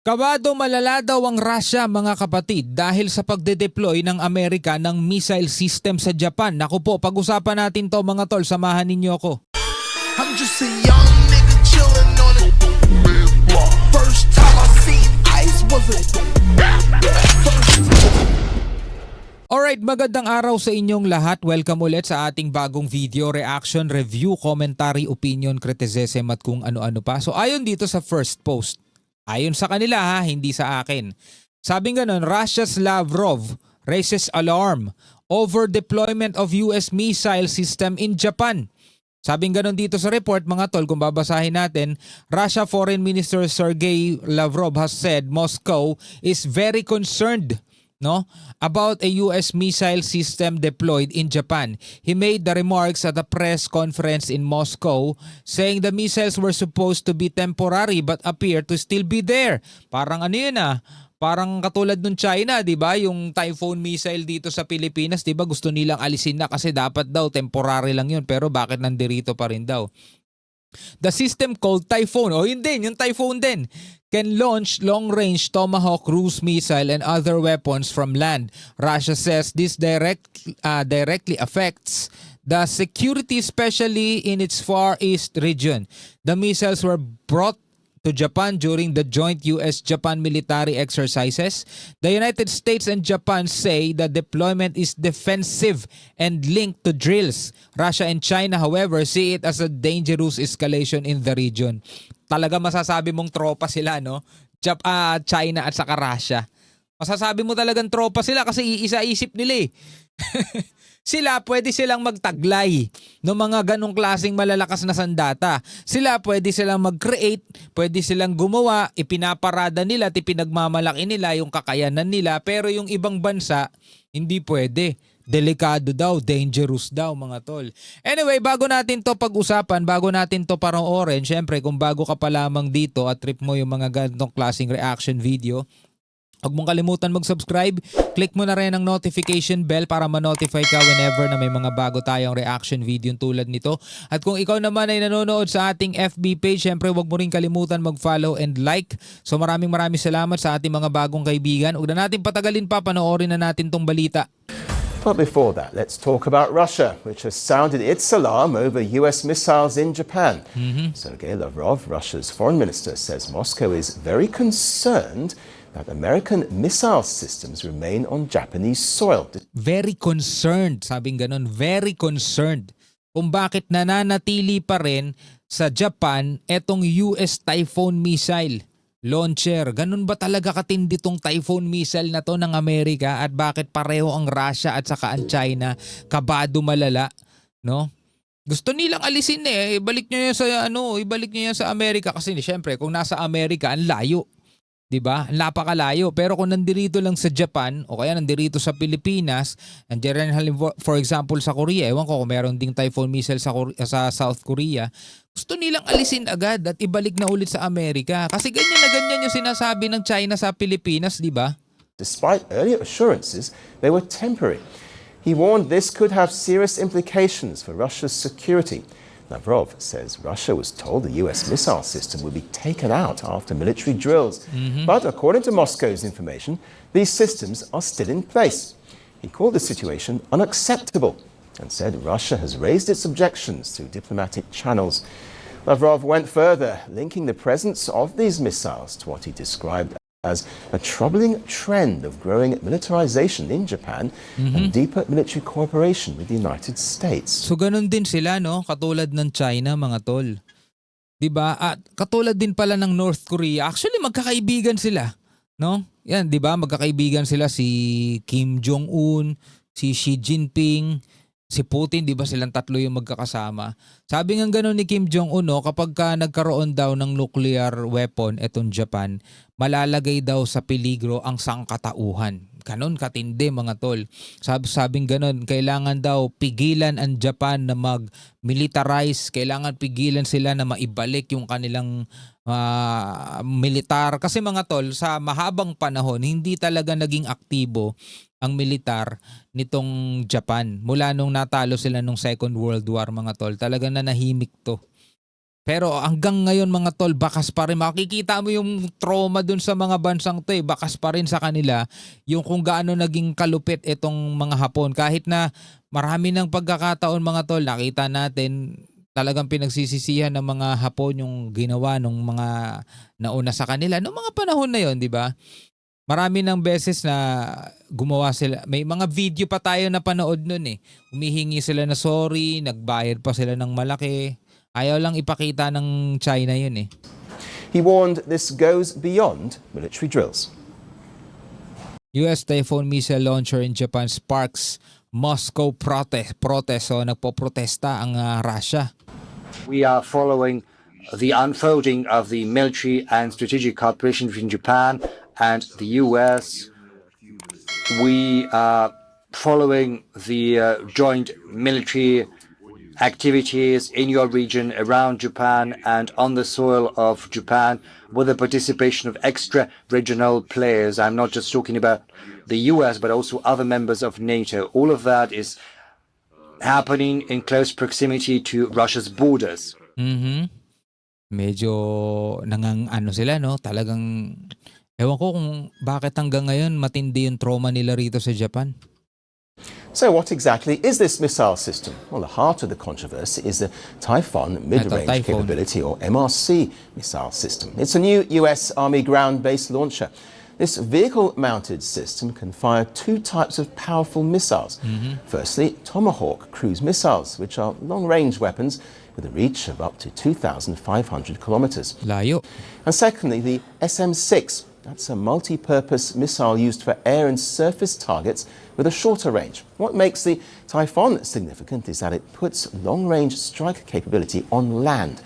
Kabado malala daw ang Russia mga kapatid dahil sa pagde-deploy ng Amerika ng missile system sa Japan. Naku po, pag-usapan natin to mga tol, samahan ninyo ako. I'm just a young nigga chillin' on it. First time I seen ice was a Alright, magandang araw sa inyong lahat. Welcome ulit sa ating bagong video, reaction, review, commentary, opinion, criticism at kung ano-ano pa. So ayon dito sa first post, ayon sa kanila ha, hindi sa akin. Sabing ganon, Russia's Lavrov raises alarm over deployment of US missile system in Japan. Sabing ganon dito sa report mga tol, kung babasahin natin, Russia Foreign Minister Sergey Lavrov has said Moscow is very concerned about a US missile system deployed in Japan. He made the remarks at a press conference in Moscow saying the missiles were supposed to be temporary but appear to still be there. Parang ano yun parang katulad nung China, 'di ba? Yung Typhoon missile dito sa Pilipinas, 'di ba? Gusto nilang alisin na kasi dapat daw temporary lang 'yun, pero bakit nandirito pa rin daw? The system called Typhoon, yun din, yung Typhoon din, can launch long-range Tomahawk cruise missile and other weapons from land. Russia says this directly affects the security, especially in its Far East region. The missiles were brought to Japan during the joint US-Japan military exercises. The United States and Japan say the deployment is defensive and linked to drills. Russia and China, however, see it as a dangerous escalation in the region. Talaga masasabi mong tropa sila, no? China at saka Russia. Masasabi mo talagang tropa sila kasi iisa-isip nila eh. Sila pwede silang magtaglay ng mga ganong klaseng malalakas na sandata. Sila pwede silang mag-create, pwede silang gumawa, ipinaparada nila at ipinagmamalaki nila yung kakayanan nila. Pero yung ibang bansa, hindi pwede. Delikado daw, dangerous daw mga tol. Anyway, bago natin to pag-usapan, bago natin to panoorin, syempre kung bago ka pa lamang dito at trip mo yung mga ganitong klaseng reaction video, huwag mong kalimutan mag-subscribe. Click mo na rin ang notification bell para ma-notify ka whenever na may mga bago tayong reaction video tulad nito. At kung ikaw naman ay nanonood sa ating FB page, syempre huwag mo rin kalimutan mag-follow and like. So maraming salamat sa ating mga bagong kaibigan. Huwag na natin patagalin pa, panoorin na natin tong balita. But before that, let's talk about Russia, which has sounded its alarm over US missiles in Japan. Sergey Lavrov, Russia's foreign minister, says Moscow is very concerned that American missile systems remain on Japanese soil. Very concerned, sabing ganon, very concerned kung bakit nananatili pa rin sa Japan etong US Typhoon missile launcher. Ganun ba talaga katindi tong Typhoon missile na to ng Amerika at bakit pareho ang Russia at saka ang China kabado malala, no? Gusto nilang alisin ibalik niyo yan sa ibalik niyo yan sa Amerika kasi syempre kung nasa Amerika ang layo. 'Di ba? Napakalayo. Pero kung nandirito lang sa Japan o kaya nandirito sa Pilipinas, nandiyan rin for example sa Korea, ewan ko kung meron ding Typhoon missile sa South Korea, gusto nilang alisin agad at ibalik na ulit sa Amerika. Kasi ganyan na ganyan yung sinasabi ng China sa Pilipinas, 'di ba? Despite earlier assurances, they were temporary. He warned this could have serious implications for Russia's security. Lavrov says Russia was told the US missile system would be taken out after military drills. But according to Moscow's information, these systems are still in place. He called the situation unacceptable and said Russia has raised its objections through diplomatic channels. Lavrov went further, linking the presence of these missiles to what he described as a troubling trend of growing militarization in Japan and deeper military cooperation with the United States. So ganun din sila, no? Katulad ng China, mga tol. 'Di ba? At katulad din pala ng North Korea. Actually, magkakaibigan sila, no? Yan, 'di ba? Magkakaibigan sila si Kim Jong-un, si Xi Jinping, si Putin, 'di ba silang tatlo yung magkakasama. Sabi nga gano'n ni Kim Jong-un, kapag nagkaroon daw ng nuclear weapon etong Japan, malalagay daw sa peligro ang sangkatauhan. Ganon katindi mga tol. Sabing ganon, kailangan daw pigilan ang Japan na mag-militarize, kailangan pigilan sila na maibalik yung kanilang militar. Kasi mga tol, sa mahabang panahon, hindi talaga naging aktibo ang militar nitong Japan. Mula nung natalo sila nung Second World War mga tol, talaga nanahimik to. Pero hanggang ngayon mga tol, bakas pa rin. Makikita mo yung trauma dun sa mga bansang to eh. Bakas pa rin sa kanila yung kung gaano naging kalupit itong mga Hapon. Kahit na marami ng pagkakataon mga tol, nakita natin talagang pinagsisisihan ng mga Hapon yung ginawa ng mga nauna sa kanila. Noong mga panahon na yon, di ba? Marami ng beses na gumawa sila. May mga video pa tayo na panood nun eh. Humihingi sila na sorry, nagbayad pa sila ng malaki. Ayaw lang ipakita ng China yun eh. He warned this goes beyond military drills. US Typhoon missile launcher in Japan sparks Moscow protest. So nagpo-protesta ang Russia. We are following the unfolding of the military and strategic cooperation between Japan and the US. We are following the joint military activities in your region, around Japan, and on the soil of Japan, with the participation of extra-regional players. I'm not just talking about the US, but also other members of NATO. All of that is happening in close proximity to Russia's borders. Medyo ano sila no, talagang ewan ko kung bakit hanggang ngayon matindi yung trauma nila rito sa Japan. So what exactly is this missile system? Well, the heart of the controversy is the Typhoon Mid-Range Typhoon. Capability, or MRC, missile system. It's a new US Army ground-based launcher. This vehicle-mounted system can fire two types of powerful missiles. Firstly, Tomahawk cruise missiles, which are long-range weapons with a reach of up to 2,500 kilometers. Layo. And secondly, the SM-6. That's a multi-purpose missile used for air and surface targets with a shorter range. What makes the Typhoon significant is that it puts long-range strike capability on land.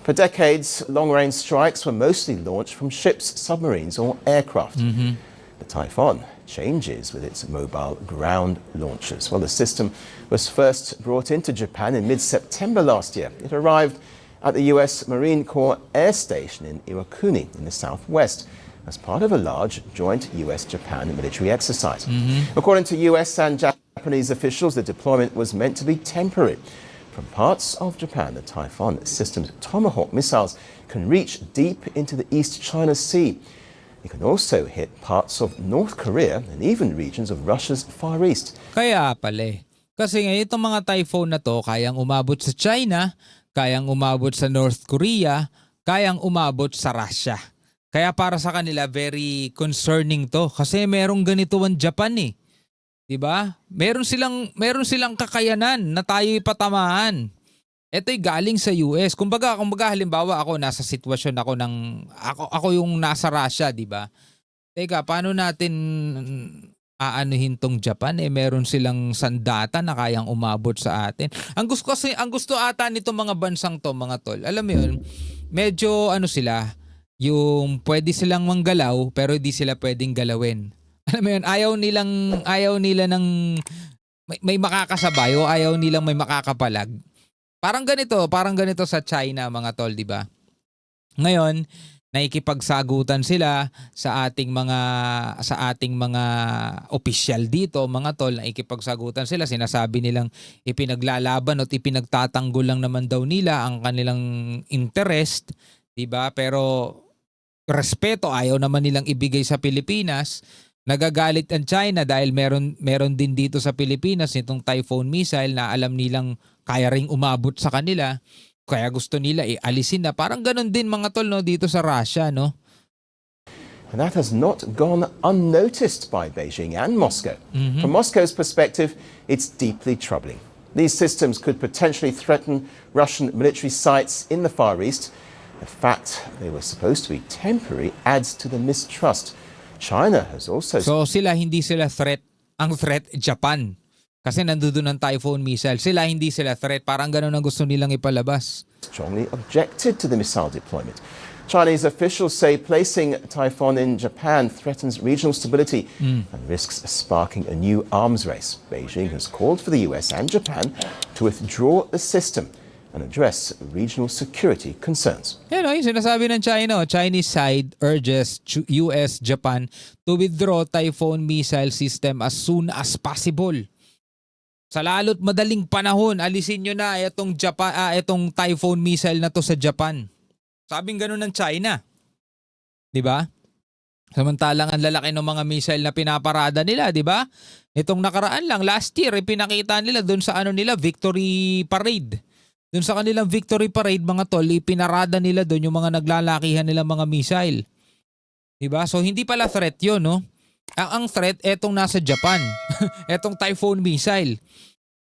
For decades, long-range strikes were mostly launched from ships, submarines, or aircraft. The Typhoon changes with its mobile ground launchers. Well, the system was first brought into Japan in mid-September last year. It arrived at the US Marine Corps Air Station in Iwakuni in the southwest as part of a large joint US-Japan military exercise. According to US and Japanese officials, the deployment was meant to be temporary. From parts of Japan, the Typhoon system's Tomahawk missiles can reach deep into the East China Sea. It can also hit parts of North Korea and even regions of Russia's Far East. Kaya pala eh. Kasi nga itong mga typhoon na to, kayang umabot sa China, kayang umabot sa North Korea, kayang umabot sa Russia. Kaya para sa kanila, very concerning to. Kasi merong ganito ang Japan eh. Diba? Meron silang kakayanan na tayo'y patamaan. Ito'y galing sa US. Kumbaga halimbawa ako nasa sitwasyon ako yung nasa Russia, di ba? Teka, paano natin aanuhin tong Japan? Meron silang sandata na kayang umabot sa atin. Ang gusto ata nito mga bansang to, mga tol. Alam mo yun, medyo sila, yung pwede silang manggalaw pero di sila pwedeng galawin. Alam mo yun, ayaw nila ng may makakasabay o ayaw nilang may makakapalag. Parang ganito sa China mga tol, di ba? Ngayon, nakikipagsagutan sila sa ating mga opisyal dito, mga tol, nakikipagsagutan sila, sinasabi nilang ipinaglalaban at ipinagtatanggol lang naman daw nila ang kanilang interest, di ba? Pero respeto ayaw naman nilang ibigay sa Pilipinas. Nagagalit ang China dahil meron din dito sa Pilipinas nitong Typhoon missile na alam nilang kaya ring umabot sa kanila. Kaya gusto nila alisin na. Parang ganun din mga tol no, dito sa Russia, no? And that has not gone unnoticed by Beijing and Moscow. From Moscow's perspective, it's deeply troubling. These systems could potentially threaten Russian military sites in the Far East. The fact they were supposed to be temporary adds to the mistrust. China has also... So hindi sila threat. Ang threat, Japan. Kasi nandoon ang Typhoon missile. Hindi sila threat. Parang ganun ang gusto nilang ipalabas. strongly objected to the missile deployment. Chinese officials say placing Typhoon in Japan threatens regional stability and risks sparking a new arms race. Beijing has called for the US and Japan to withdraw the system and address regional security concerns. Yan o, yung sinasabi ng China. Chinese side urges US, Japan to withdraw Typhoon missile system as soon as possible. Sa lalo't madaling panahon, alisin nyo na itong Typhoon missile na to sa Japan. Sabing ganun ng China. 'Di ba? Samantalang ang lalaki ng mga missile na pinaparada nila, 'di ba? Itong nakaraan lang last year, pinakita nila doon sa Victory Parade. Doon sa kanilang Victory Parade, mga tol, pinarada nila doon yung mga naglalakihan nila mga missile. 'Di ba? So hindi pala threat 'yon, no? Ang threat etong nasa Japan. Etong Typhoon missile.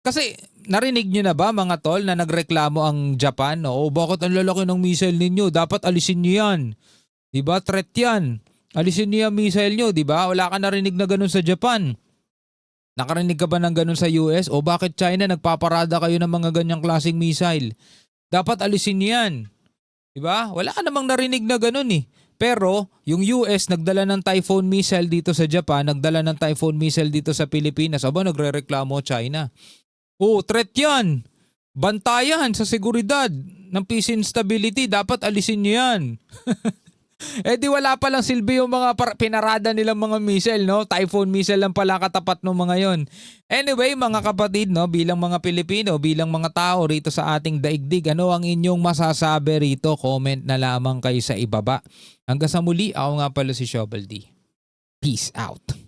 Kasi narinig nyo na ba mga tol na nagreklamo ang Japan? O bakit ang lalaki ng missile ninyo? Dapat alisin nyo yan. Diba? Threat yan. Alisin nyo yung missile nyo. Diba? Wala ka narinig na ganun sa Japan. Nakarinig ka ba ng ganun sa US? O bakit China nagpaparada kayo ng mga ganyang klaseng missile? Dapat alisin nyo yan. Diba? Wala ka namang narinig na ganun eh. Pero yung US nagdala ng Typhoon missile dito sa Japan, nagdala ng Typhoon missile dito sa Pilipinas. Aba, nagrereklamo China. Oh, threat yan. Bantayan sa seguridad ng peace and stability. Dapat alisin nyo yan. Eh di wala palang silbi yung mga pinarada nilang mga missile, no? Typhoon missile lang pala katapat ng mga yon. Anyway, mga kapatid, no, bilang mga Pilipino, bilang mga tao rito sa ating daigdig, ano ang inyong masasabi rito? Comment na lamang kayo sa ibaba. Hanggang sa muli, ako nga pala si Shovel D. Peace out.